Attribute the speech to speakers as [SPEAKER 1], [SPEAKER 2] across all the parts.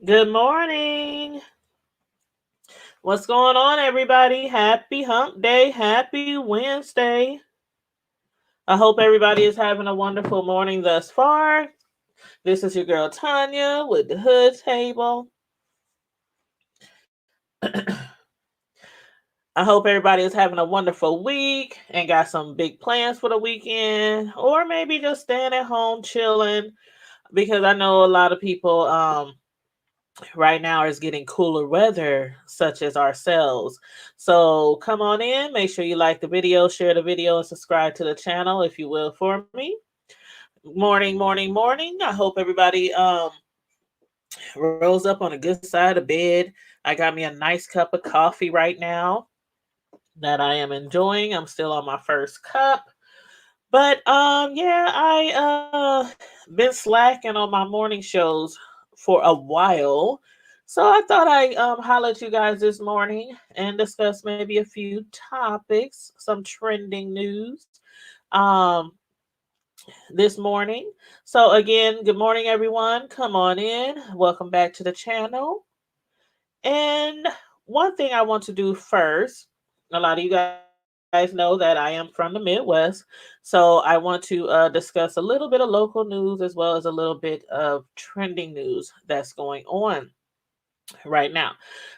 [SPEAKER 1] Good morning. What's going on, everybody? Happy hump day. Happy Wednesday. I hope everybody is having a wonderful morning thus far. This is your girl Tanya with the Hood Table. I hope everybody is having a wonderful week and got some big plans for the weekend, or maybe just staying at home chilling because I know a lot of people right now is getting cooler weather, such as ourselves. So come on in, make sure you like the video, share the video, and subscribe to the channel if you will for me. Morning, morning, morning. I hope everybody rolls up on a good side of bed. I got me a nice cup of coffee right now that I am enjoying. I'm still on my first cup. But yeah, I been slacking on my morning shows for a while. So I thought I holler at you guys this morning and discuss maybe a few topics, some trending news um this morning. So again, good morning everyone. Come on in. Welcome back to the channel. And one thing I want to do first, a lot of you guys know that I am from the Midwest. So I want to discuss a little bit of local news as well as a little bit of trending news that's going on right now.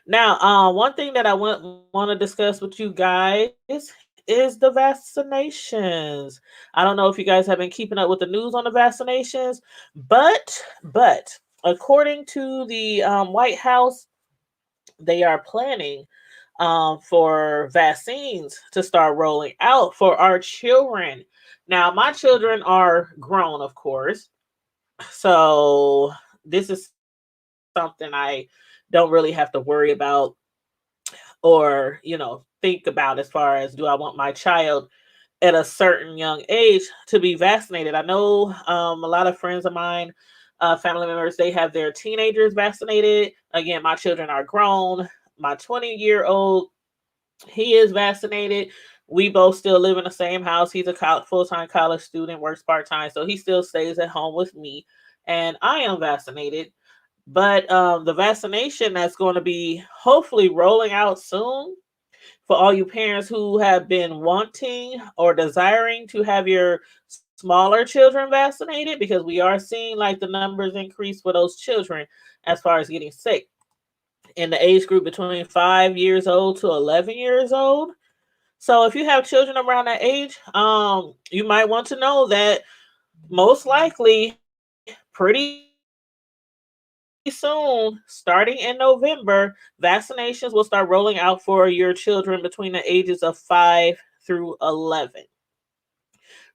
[SPEAKER 1] Now, one thing that I want to discuss with you guys is the vaccinations. I don't know if you guys have been keeping up with the news on the vaccinations, but according to the White House, they are planning for vaccines to start rolling out for our children. Now, my children are grown, of course, so this is something I don't really have to worry about or think about as far as do I want my child at a certain young age to be vaccinated. I know a lot of friends of mine, family members, they have their teenagers vaccinated. Again, my children are grown. My 20-year-old, he is vaccinated. We both still live in the same house. He's a full-time college student, works part-time, so he still stays at home with me. And I am vaccinated. But the vaccination that's going to be hopefully rolling out soon for all you parents who have been wanting or desiring to have your smaller children vaccinated, because we are seeing like the numbers increase for those children as far as getting sick in the age group between 5 years old to 11 years old. So if you have children around that age, you might want to know that most likely pretty soon, starting in November, vaccinations will start rolling out for your children between the ages of 5 through 11.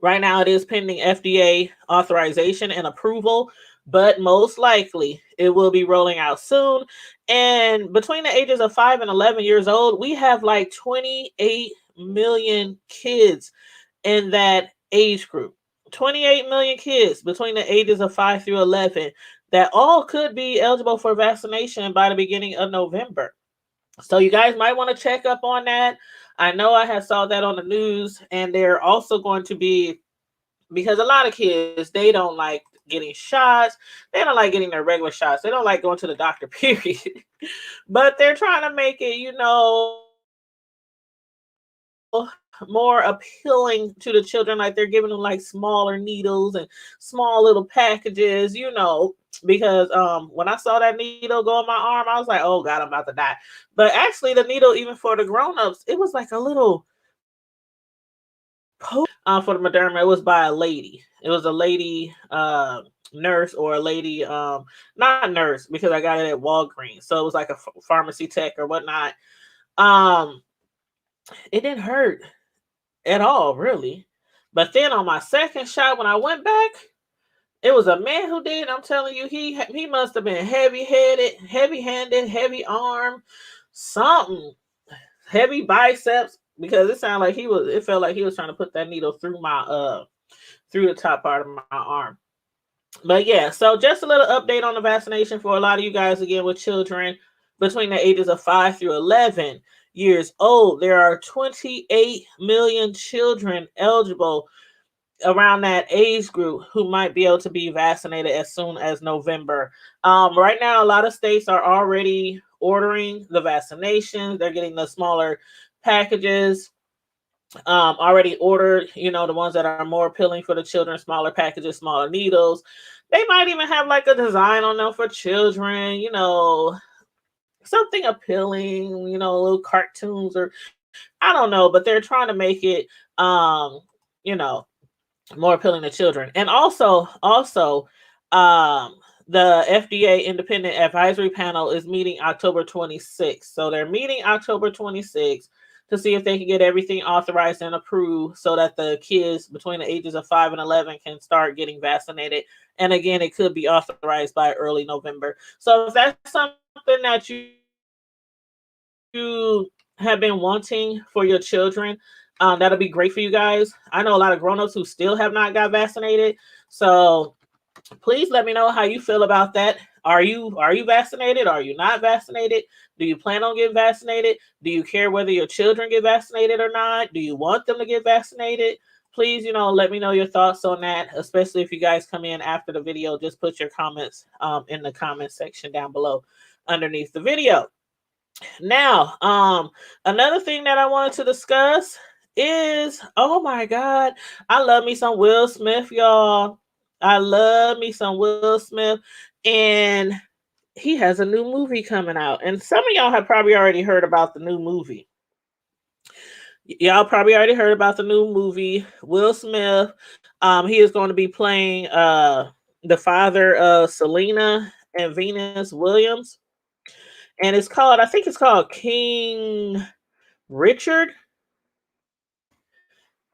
[SPEAKER 1] Right now, it is pending FDA authorization and approval, but most likely it will be rolling out soon. And between the ages of 5 and 11 years old, we have like 28 million kids in that age group. 28 million kids between the ages of 5 through 11 that all could be eligible for vaccination by the beginning of November. So you guys might want to check up on that. I know I had saw that on the news, and they're also going to be, because a lot of kids, they don't like getting shots. They don't like getting their regular shots. They don't like going to the doctor, period. But they're trying to make it, more appealing to the children. Like they're giving them like smaller needles and small little packages, because when I saw that needle go in my arm, I was like, oh God, I'm about to die. But actually the needle, even for the grown-ups, it was like a little potion for the Moderna. It was by a lady. It was a lady nurse, or a lady not nurse, because I got it at Walgreens. So it was like a pharmacy tech or whatnot. Um it didn't hurt at all, really. But then on my second shot, when I went back, it was a man who did. I'm telling you, he must have been heavy headed, heavy handed, heavy arm, something, heavy biceps, because it sounded like he was. It felt like he was trying to put that needle through my through the top part of my arm. But yeah, so just a little update on the vaccination for a lot of you guys again with children between the ages of 5 through 11 years old. There are 28 million children eligible around that age group who might be able to be vaccinated as soon as November. Right now, a lot of states are already ordering the vaccinations. They're getting the smaller packages already ordered, the ones that are more appealing for the children, smaller packages, smaller needles. They might even have like a design on them for children, something appealing, little cartoons or I don't know, but they're trying to make it you know, more appealing to children. And also um the FDA Independent Advisory Panel is meeting October 26th. So they're meeting October 26th to see if they can get everything authorized and approved so that the kids between the ages of 5 and 11 can start getting vaccinated. And again, it could be authorized by early November. So if that's something that you have been wanting for your children, that'll be great for you guys. I know a lot of grown-ups who still have not got vaccinated. So please let me know how you feel about that. Are you vaccinated? Are you not vaccinated? Do you plan on getting vaccinated? Do you care whether your children get vaccinated or not? Do you want them to get vaccinated? Please, let me know your thoughts on that, especially if you guys come in after the video. Just put your comments in the comment section down below underneath the video. Now, another thing that I wanted to discuss is, oh my God, I love me some Will Smith, y'all. I love me some Will Smith, and he has a new movie coming out. And some of y'all have probably already heard about the new movie. Y'all probably already heard about the new movie. Will Smith, he is going to be playing the father of Serena and Venus Williams, and I think it's called King Richard.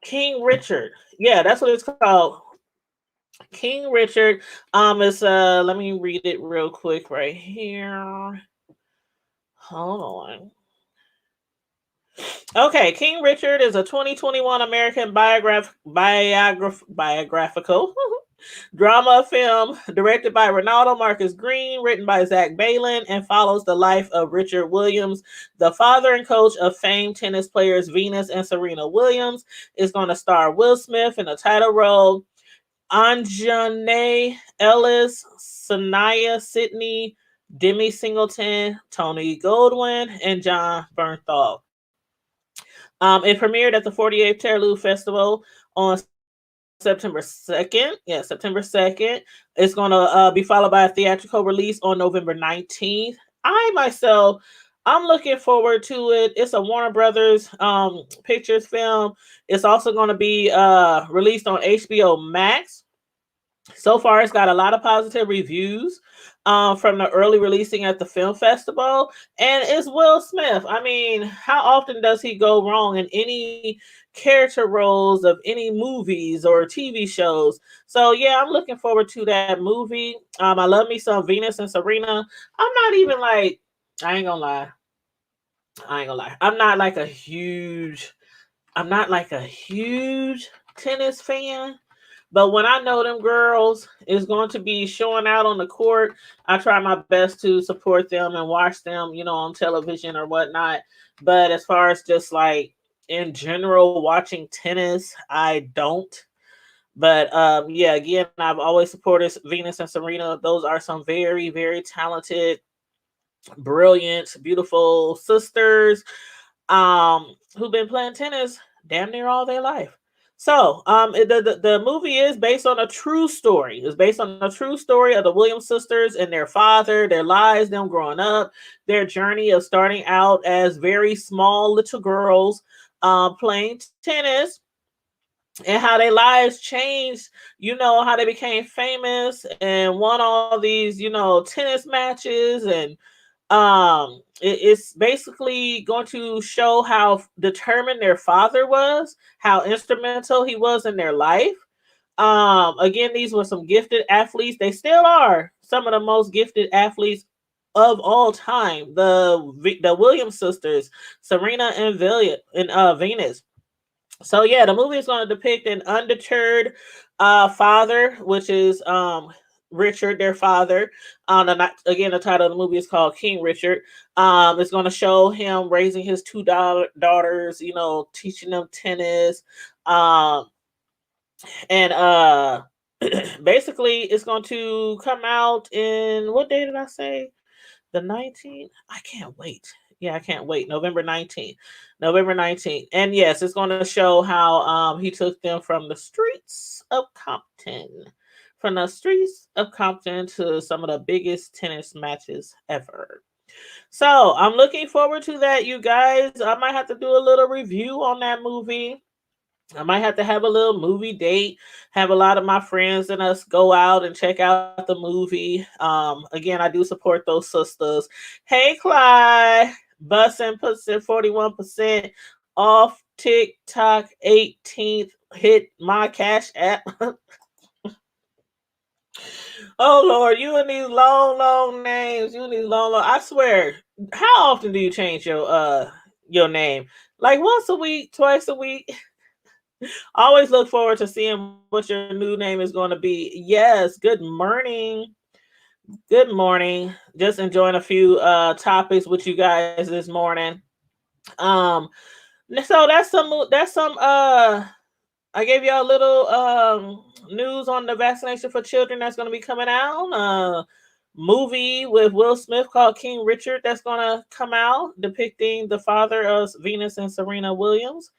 [SPEAKER 1] King Richard. Yeah, that's what it's called. King Richard. It's let me read it real quick right here. Hold on. Okay, King Richard is a 2021 American biographical drama film directed by Ronaldo Marcus Green, written by Zach Balin, and follows the life of Richard Williams, the father and coach of famed tennis players Venus and Serena Williams. It's going to star Will Smith in the title role, Anjanae Ellis, Sanaya Sidney, Demi Singleton, Tony Goldwyn, and John Bernthal. It premiered at the 48th Terloo Festival on September 2nd. Yeah, September 2nd. It's going to be followed by a theatrical release on November 19th. I'm looking forward to it. It's a Warner Brothers Pictures film. It's also going to be released on HBO Max. So far, it's got a lot of positive reviews from the early releasing at the film festival. And it's Will Smith. I mean, how often does he go wrong in any character roles of any movies or TV shows? So, yeah, I'm looking forward to that movie. I love me some Venus and Serena. I'm not even like, I ain't gonna lie. I'm not like a huge tennis fan. But when I know them girls is going to be showing out on the court, I try my best to support them and watch them, on television or whatnot. But as far as just like in general watching tennis, I don't. But yeah, again, I've always supported Venus and Serena. Those are some very, very talented, brilliant, beautiful sisters who've been playing tennis damn near all their life. So, the movie is based on a true story. It's based on a true story of the Williams sisters and their father, their lives, them growing up, their journey of starting out as very small little girls, playing tennis, and how their lives changed. How they became famous and won all these, tennis matches, and it's basically going to show how determined their father was, how instrumental he was in their life. Again, these were some gifted athletes. They still are some of the most gifted athletes of all time. The Williams sisters, Serena and Venus. So yeah, the movie is going to depict an undeterred father, which is Richard, their father. Again, the title of the movie is called King Richard. It's going to show him raising his two daughters, teaching them tennis. And basically it's going to come out in, what day did I say? The 19th? I can't wait. Yeah, I can't wait. November 19th. November 19th. And yes, it's going to show how he took them from the streets of Compton. From the streets of Compton to some of the biggest tennis matches ever. So I'm looking forward to that, you guys. I might have to do a little review on that movie. I might have to have a little movie date, have a lot of my friends and us go out and check out the movie. Again, I do support those sisters. Hey, Clyde, bussin' percent 41% off TikTok 18th. Hit my cash app. Oh Lord, you and these long, long names. You and these long, long. I swear. How often do you change your name? Like once a week, twice a week? Always look forward to seeing what your new name is going to be. Yes, good morning. Good morning. Just enjoying a few topics with you guys this morning. Um so that's some I gave y'all a little news on the vaccination for children that's going to be coming out. Movie with Will Smith called King Richard that's going to come out depicting the father of Venus and Serena Williams.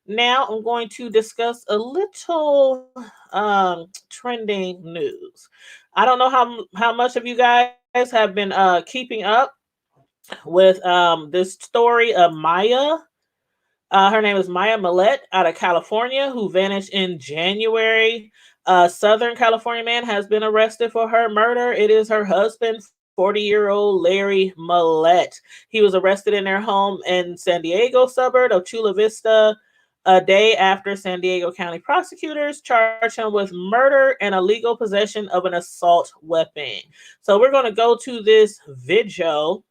[SPEAKER 1] Now I'm going to discuss a little trending news. I don't know how much of you guys have been keeping up with this story of Maya. Her name is Maya Millette out of California, who vanished in January. A Southern California man has been arrested for her murder. It is her husband, 40-year-old Larry Millette. He was arrested in their home in San Diego suburb of Chula Vista a day after San Diego County prosecutors charged him with murder and illegal possession of an assault weapon. So we're going to go to this video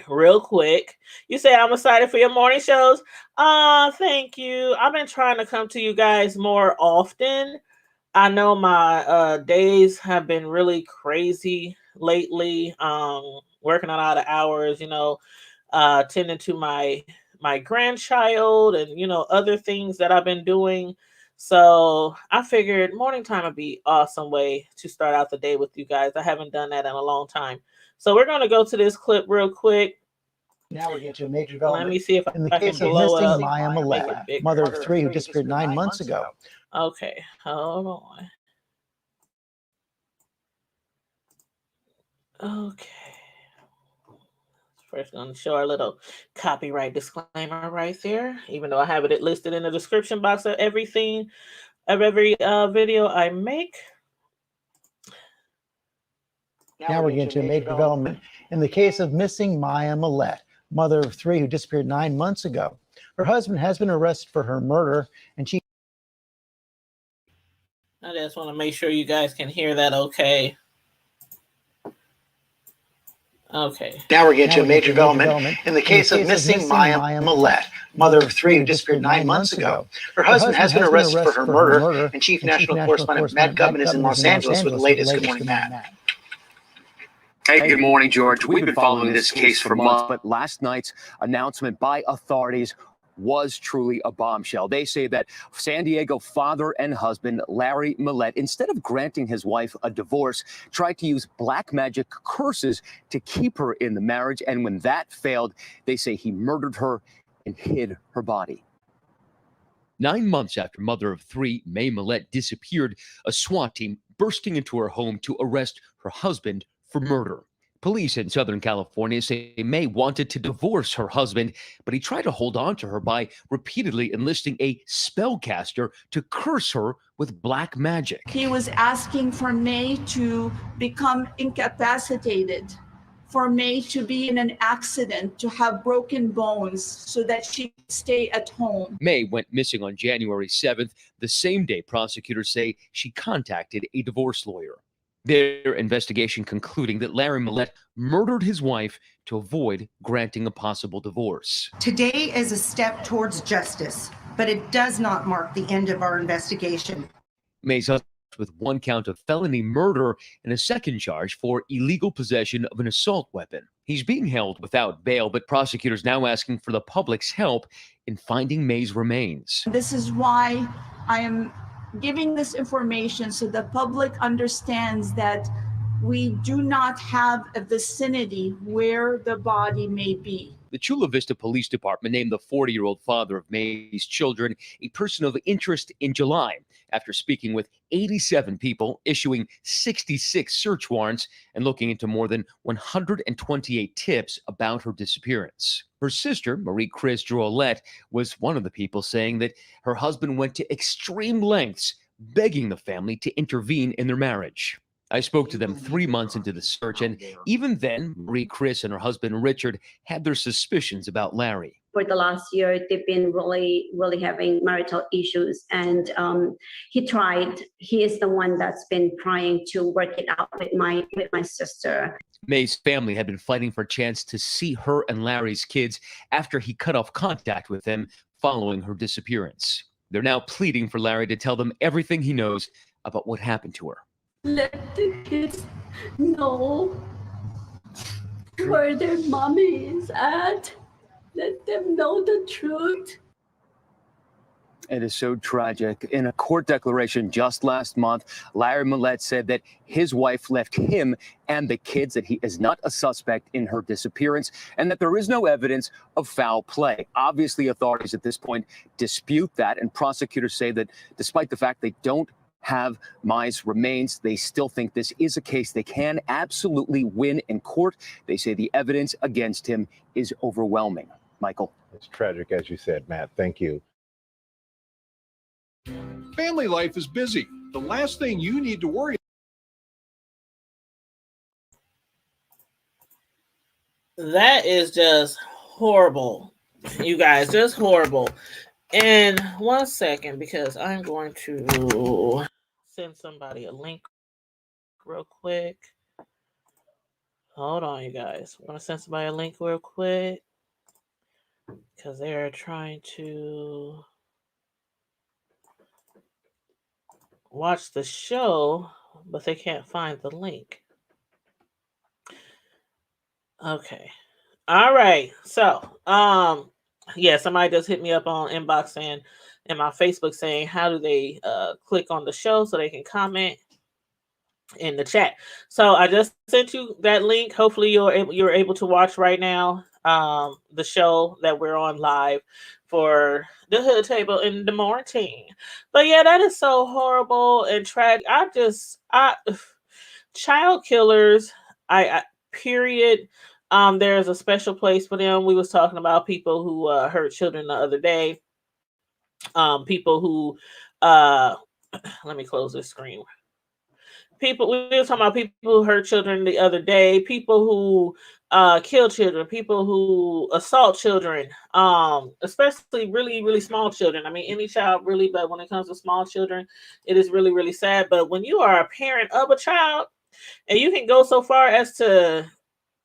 [SPEAKER 1] real quick. You say I'm excited for your morning shows. Thank you. I've been trying to come to you guys more often. I know my days have been really crazy lately. Working a lot of hours, tending to my grandchild and other things that I've been doing. So I figured morning time would be awesome way to start out the day with you guys. I haven't done that in a long time. So we're going to go to this clip real quick.
[SPEAKER 2] Now we're getting to a major
[SPEAKER 1] Let
[SPEAKER 2] development.
[SPEAKER 1] me see if
[SPEAKER 2] In the
[SPEAKER 1] I
[SPEAKER 2] case
[SPEAKER 1] can
[SPEAKER 2] of
[SPEAKER 1] blow it
[SPEAKER 2] missing
[SPEAKER 1] up.
[SPEAKER 2] Maya
[SPEAKER 1] Make it
[SPEAKER 2] Millette,
[SPEAKER 1] bigger.
[SPEAKER 2] mother of three who disappeared 9 months ago.
[SPEAKER 1] Okay, hold on. Okay. First, going to show our little copyright disclaimer right there. Even though I have it listed in the description box of every video I make.
[SPEAKER 2] Now we're getting to a major development. In the case of missing Maya Millette, mother of three who disappeared 9 months ago. Her husband has been arrested for her murder, and she...
[SPEAKER 1] I just want to make sure you guys can hear that okay. Okay.
[SPEAKER 2] Now we're getting to a major development. In the case of missing Maya Millette, mother of three who disappeared 9 months ago. Her husband has been arrested for her murder, and Chief National Correspondent Matt Gutman is in Los Angeles with the latest. Good morning, Matt.
[SPEAKER 3] Hey, good morning, George. We've been following this case for months, but last night's announcement by authorities was truly a bombshell. They say that San Diego father and husband Larry Millette, instead of granting his wife a divorce, tried to use black magic curses to keep her in the marriage. And when that failed, they say he murdered her and hid her body.
[SPEAKER 4] 9 months after mother of three, May Millette, disappeared, a SWAT team bursting into her home to arrest her husband for murder. Police in Southern California say May wanted to divorce her husband, but he tried to hold on to her by repeatedly enlisting a spellcaster to curse her with black magic.
[SPEAKER 5] He was asking for May to become incapacitated, for May to be in an accident, to have broken bones so that she could stay at home.
[SPEAKER 4] May went missing on January 7th, the same day prosecutors say she contacted a divorce lawyer. Their investigation concluding that Larry Millette murdered his wife to avoid granting a possible divorce.
[SPEAKER 6] Today is a step towards justice, but it does not mark the end of our investigation.
[SPEAKER 4] May's husband with one count of felony murder and a second charge for illegal possession of an assault weapon. He's being held without bail, but prosecutors now asking for the public's help in finding May's remains.
[SPEAKER 5] This is why I am giving this information so the public understands that we do not have a vicinity where the body may be.
[SPEAKER 4] The Chula Vista Police Department named the 40-year-old father of May's children a person of interest in July after speaking with 87 people, issuing 66 search warrants, and looking into more than 128 tips about her disappearance. Her sister, Marie Chris Drolet, was one of the people saying that her husband went to extreme lengths, begging the family to intervene in their marriage. I spoke to them 3 months into the search, and even then, Marie Chris and her husband Richard had their suspicions about Larry.
[SPEAKER 7] For the last year, they've been really having marital issues, and he is the one that's been trying to work it out with my sister.
[SPEAKER 4] May's family had been fighting for a chance to see her and Larry's kids after he cut off contact with them following her disappearance. They're now pleading for Larry to tell them everything he knows about what happened to her.
[SPEAKER 8] Let the kids know where their mommy is at. Let them know the truth.
[SPEAKER 3] It is so tragic. In a court declaration just last month, Larry Millett said that his wife left him and the kids, that he is not a suspect in her disappearance, and that there is no evidence of foul play. Obviously, authorities at this point dispute that, and prosecutors say that despite the fact they don't have May's remains, they still think this is a case they can absolutely win in court. They say the evidence against him is overwhelming. Michael.
[SPEAKER 9] It's tragic, as you said, Matt. Thank you.
[SPEAKER 10] Family life is busy. The last thing you need to worry
[SPEAKER 1] about. That is just horrible, you guys, just horrible. And 1 second, because I'm going to send somebody a link real quick. Hold on, you guys. I'm going to send somebody a link real quick because they're trying to watch the show, but they can't find the link. Okay. All right. So, yeah, somebody just hit me up on inbox saying, and my Facebook saying, how do they click on the show so they can comment in the chat? So I just sent you that link. Hopefully you're able to watch right now the show that we're on live for the Hood Table in the morning. But yeah, that is so horrible and tragic. Child killers, period. There's a special place for them. We was talking about people who hurt children the other day. People who let me close this screen. We were talking about people who hurt children the other day, people who kill children, people who assault children, especially really, really small children. I mean, any child really, but when it comes to small children, it is really, really sad. But when you are a parent of a child and you can go so far as to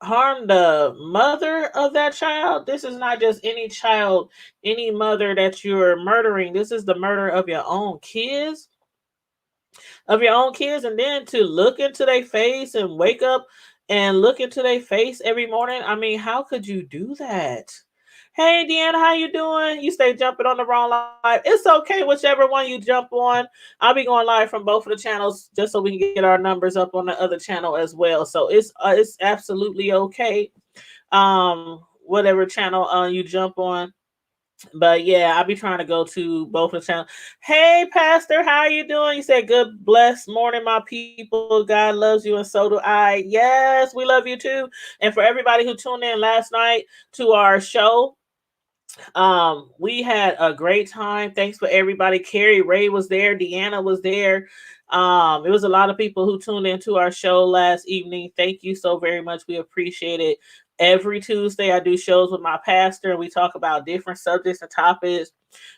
[SPEAKER 1] harm the mother of that child, this is not just any child, any mother that you're murdering. This is the murder of your own kids. And then to look into their face and wake up and look into their face every morning. I mean, how could you do that? Hey, Deanna, how you doing? You stay jumping on the wrong live. It's okay, whichever one you jump on. I'll be going live from both of the channels just so we can get our numbers up on the other channel as well. So it's absolutely okay, whatever channel you jump on. But yeah, I'll be trying to go to both of the channels. Hey, Pastor, how are you doing? You said, good, blessed morning, my people. God loves you, and so do I. Yes, we love you too. And for everybody who tuned in last night to our show, we had a great time. Thanks for everybody. Carrie Ray was there. Deanna was there. It was a lot of people who tuned into our show last evening. Thank you so very much. We appreciate it. Every Tuesday, I do shows with my pastor, and we talk about different subjects and topics,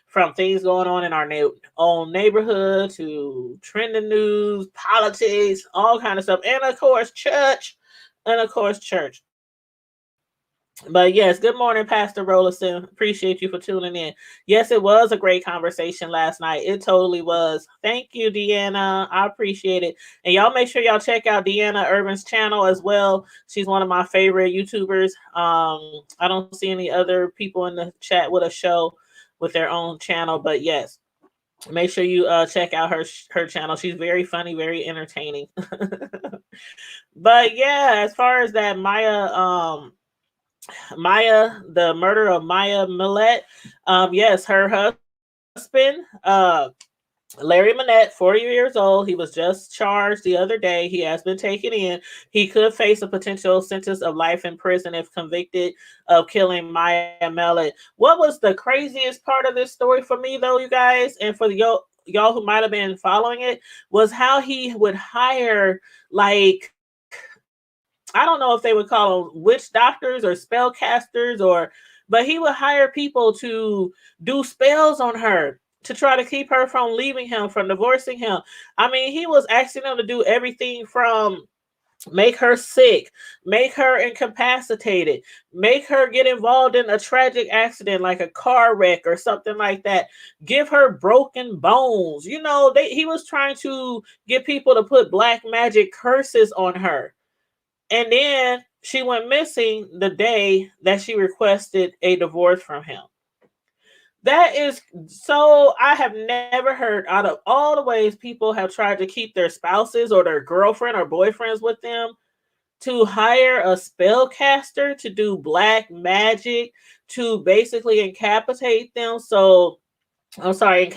[SPEAKER 1] from things going on in our own neighborhood to trending news, politics, all kind of stuff, and of course, church. But yes, good morning, Pastor Rollison. Appreciate you for tuning in. Yes, it was a great conversation last night. It totally was. Thank you, Deanna. I appreciate it. And y'all make sure y'all check out Deanna Urban's channel as well. She's one of my favorite YouTubers. I don't see any other people in the chat with a show with their own channel, but yes. Make sure you check out her channel. She's very funny, very entertaining. But yeah, as far as that Maya, the murder of Maya Millette, yes, her husband, Larry Manette, 40 years old. He was just charged the other day. He has been taken in. He could face a potential sentence of life in prison if convicted of killing Maya Millette. What was the craziest part of this story for me, though, you guys, and for y'all who might have been following it, was how he would hire, like, I don't know if they would call them witch doctors or spellcasters, but he would hire people to do spells on her to try to keep her from leaving him, from divorcing him. I mean, he was asking them to do everything from make her sick, make her incapacitated, make her get involved in a tragic accident like a car wreck or something like that, give her broken bones. You know, he was trying to get people to put black magic curses on her. And then she went missing the day that she requested a divorce from him. That is so, I have never heard, out of all the ways people have tried to keep their spouses or their girlfriend or boyfriends with them, to hire a spellcaster to do black magic to basically incapacitate them. So, I'm sorry,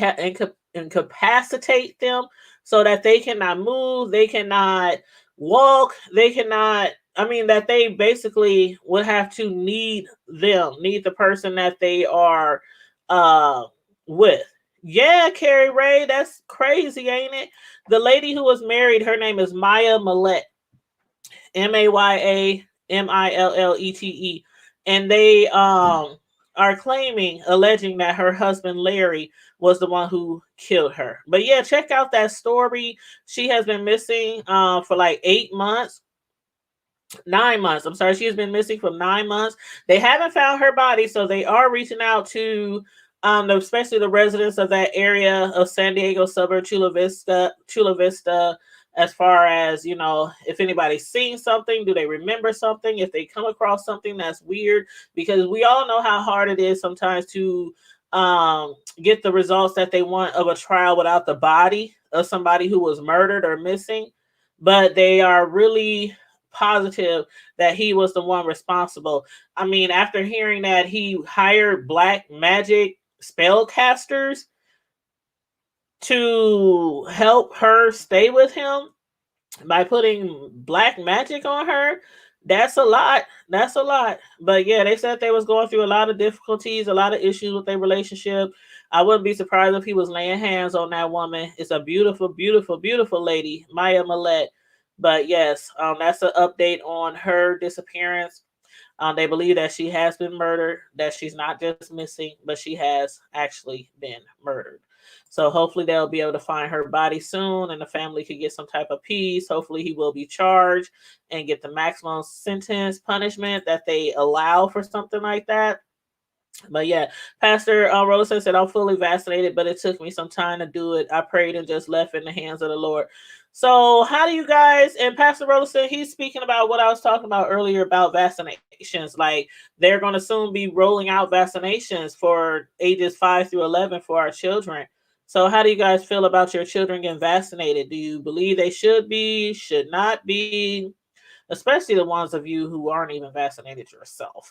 [SPEAKER 1] incapacitate them so that they cannot move, they cannot walk, they cannot, I mean, that they basically would have to need the person that they are with. Yeah, Carrie Ray, that's crazy, ain't it? The lady who was married, her name is Maya Millette, Mayamillete, and they are alleging that her husband Larry was the one who killed her. But yeah, check out that story. She has been missing for like 9 months. I'm sorry, she has been missing for 9 months. They haven't found her body, so they are reaching out to especially the residents of that area of San Diego suburb, Chula Vista, as far as, you know, if anybody's seen something, do they remember something, if they come across something that's weird, because we all know how hard it is sometimes to get the results that they want of a trial without the body of somebody who was murdered or missing. But they are really positive that he was the one responsible. I mean, after hearing that he hired black magic spellcasters to help her stay with him by putting black magic on her, that's a lot. That's a lot. But yeah, they said they was going through a lot of difficulties, a lot of issues with their relationship. I wouldn't be surprised if he was laying hands on that woman. It's a beautiful, beautiful, beautiful lady, Maya Millette. But yes, that's an update on her disappearance. They believe that she has been murdered, that she's not just missing, but she has actually been murdered. So hopefully they'll be able to find her body soon and the family could get some type of peace. Hopefully he will be charged and get the maximum sentence punishment that they allow for something like that. But yeah, Pastor Rosa said, I'm fully vaccinated, but it took me some time to do it. I prayed and just left in the hands of the Lord. So how do you guys, and Pastor Rosa, he's speaking about what I was talking about earlier about vaccinations. Like they're going to soon be rolling out vaccinations for ages 5 through 11 for our children. So how do you guys feel about your children getting vaccinated? Do you believe they should be, should not be, especially the ones of you who aren't even vaccinated yourself?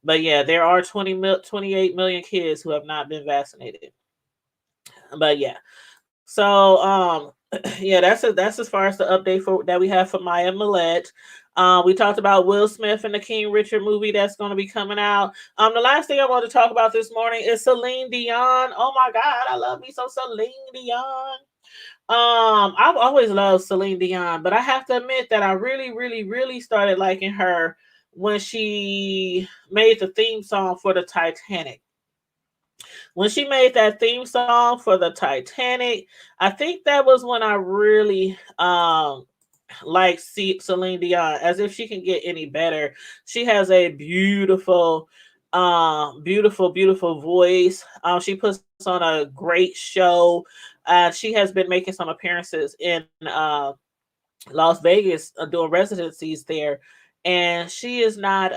[SPEAKER 1] But yeah, there are 28 million kids who have not been vaccinated. But yeah, so yeah, that's as far as the update that we have for Maya Millette. We talked about Will Smith and the King Richard movie that's going to be coming out. The last thing I want to talk about this morning is Celine Dion. Oh my God, I love me some Celine Dion. I've always loved Celine Dion, but I have to admit that I really, really, really started liking her when she made the theme song for the Titanic. When she made that theme song for the Titanic, I think that was when I really like Celine Dion, as if she can get any better. She has a beautiful, beautiful, beautiful voice. She puts on a great show. She has been making some appearances in Las Vegas, doing residencies there. And she is not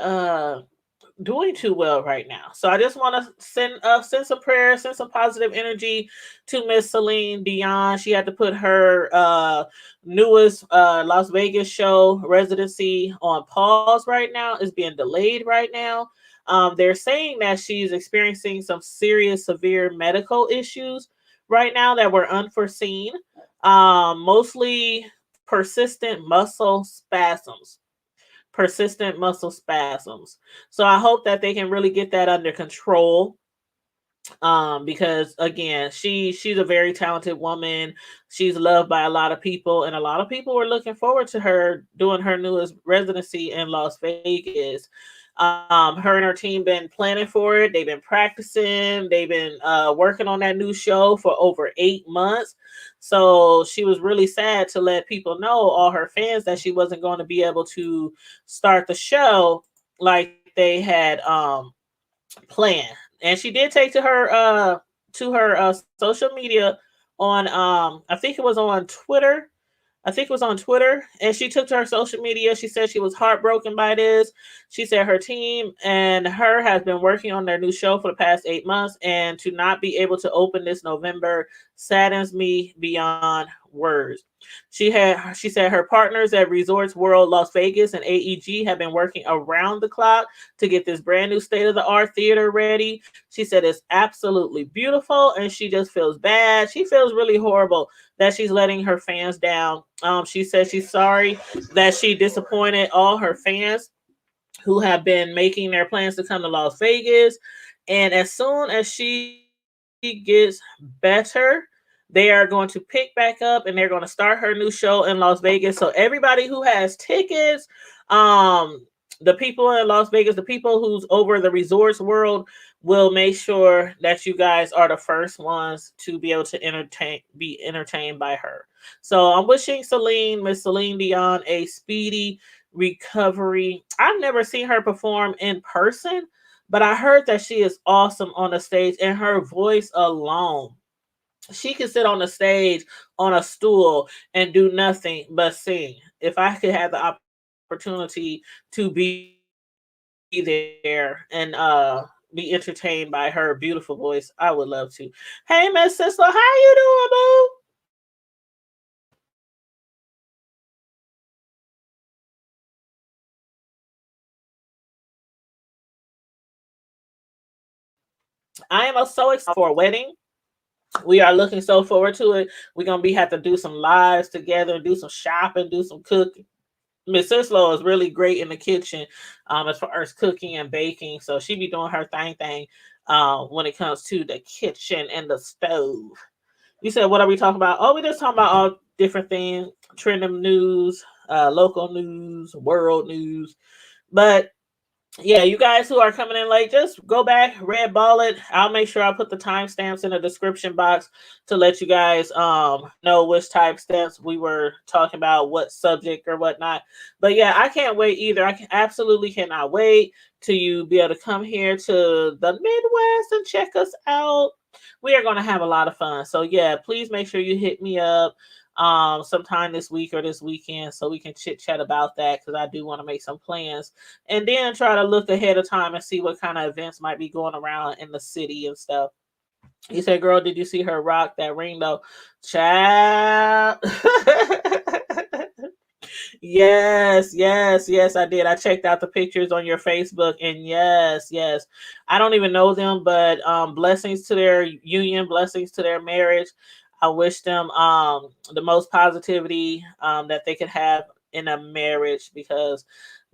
[SPEAKER 1] doing too well right now. So I just want to send some prayers, send some positive energy to Miss Celine Dion. She had to put her newest Las Vegas show residency on pause right now. It's being delayed right now. They're saying that she's experiencing some serious, severe medical issues right now that were unforeseen, mostly persistent muscle spasms. So I hope that they can really get that under control, because again, she's a very talented woman. She's loved by a lot of people, and a lot of people were looking forward to her doing her newest residency in Las Vegas. Her and her team been planning for it. They've been practicing. They've been working on that new show for over 8 months. So she was really sad to let people know, all her fans, that she wasn't going to be able to start the show like they had planned. And she did take to her social media on I think it was on Twitter. And she took to her social media. She said she was heartbroken by this. She said her team and her has been working on their new show for the past 8 months, and to not be able to open this November saddens me beyond words. She said her partners at Resorts World Las Vegas and AEG have been working around the clock to get this brand new state-of-the-art theater ready. She said it's absolutely beautiful, and she just feels bad. She feels really horrible that she's letting her fans down. She says she's sorry that she disappointed all her fans who have been making their plans to come to Las Vegas. And as soon as she gets better, they are going to pick back up and they're going to start her new show in Las Vegas. So everybody who has tickets, the people in Las Vegas, the people who's over the Resorts World, will make sure that you guys are the first ones to be able to be entertained by her. So I'm wishing Miss Celine Dion, a speedy recovery. I've never seen her perform in person, but I heard that she is awesome on the stage, and her voice alone. She can sit on the stage on a stool and do nothing but sing. If I could have the opportunity to be there and be entertained by her beautiful voice, I would love to. Hey, Miss Sisler, how you doing, boo? I am so excited for a wedding. We are looking so forward to it. We're gonna have to do some lives together, do some shopping, do some cooking. Miss Sislo is really great in the kitchen, as far as cooking and baking. So she be doing her thing when it comes to the kitchen and the stove. You said, what are we talking about? Oh, we just talking about all different things, trending news, local news, world news. But yeah, you guys who are coming in late, just go back, red ball it. I'll make sure I put the timestamps in the description box to let you guys know which timestamps we were talking about, what subject or whatnot. But yeah, I can't wait either. I absolutely cannot wait till you be able to come here to the Midwest and check us out. We are going to have a lot of fun. So yeah, please make sure you hit me up sometime this week or this weekend so we can chit chat about that, because I do want to make some plans and then try to look ahead of time and see what kind of events might be going around in the city and stuff. You said, girl, did you see her rock that ring though? Child. Yes, I did. I checked out the pictures on your Facebook, and yes, I don't even know them, but blessings to their union, blessings to their marriage. I wish them the most positivity that they could have in a marriage, because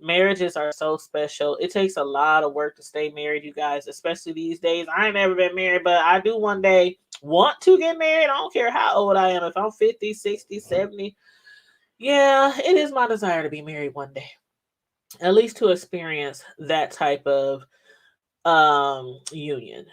[SPEAKER 1] marriages are so special. It takes a lot of work to stay married, you guys, especially these days. I ain't never been married, but I do one day want to get married. I don't care how old I am. If I'm 50, 60, 70, yeah, it is my desire to be married one day, at least to experience that type of union,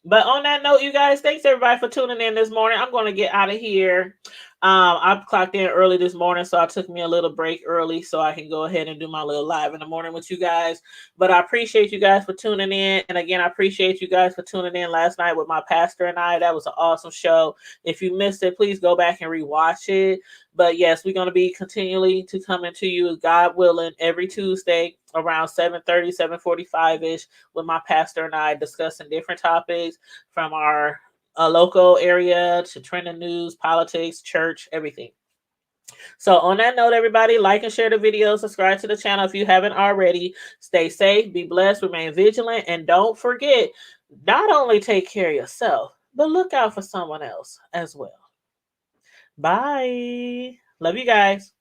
[SPEAKER 1] But on that note, you guys, thanks everybody for tuning in this morning. I'm going to get out of here. I clocked in early this morning, so I took me a little break early so I can go ahead and do my little live in the morning with you guys. But I appreciate you guys for tuning in. And again, I appreciate you guys for tuning in last night with my pastor and I. That was an awesome show. If you missed it, please go back and rewatch it. But yes, we're going to be continually to coming to you, God willing, every Tuesday around 7:30, 7:45-ish with my pastor and I discussing different topics from our local area to trending news, politics, church, everything. So on that note, everybody, like and share the video, subscribe to the channel if you haven't already. Stay safe, be blessed, remain vigilant, and don't forget, not only take care of yourself, but look out for someone else as well. Bye. Love you guys.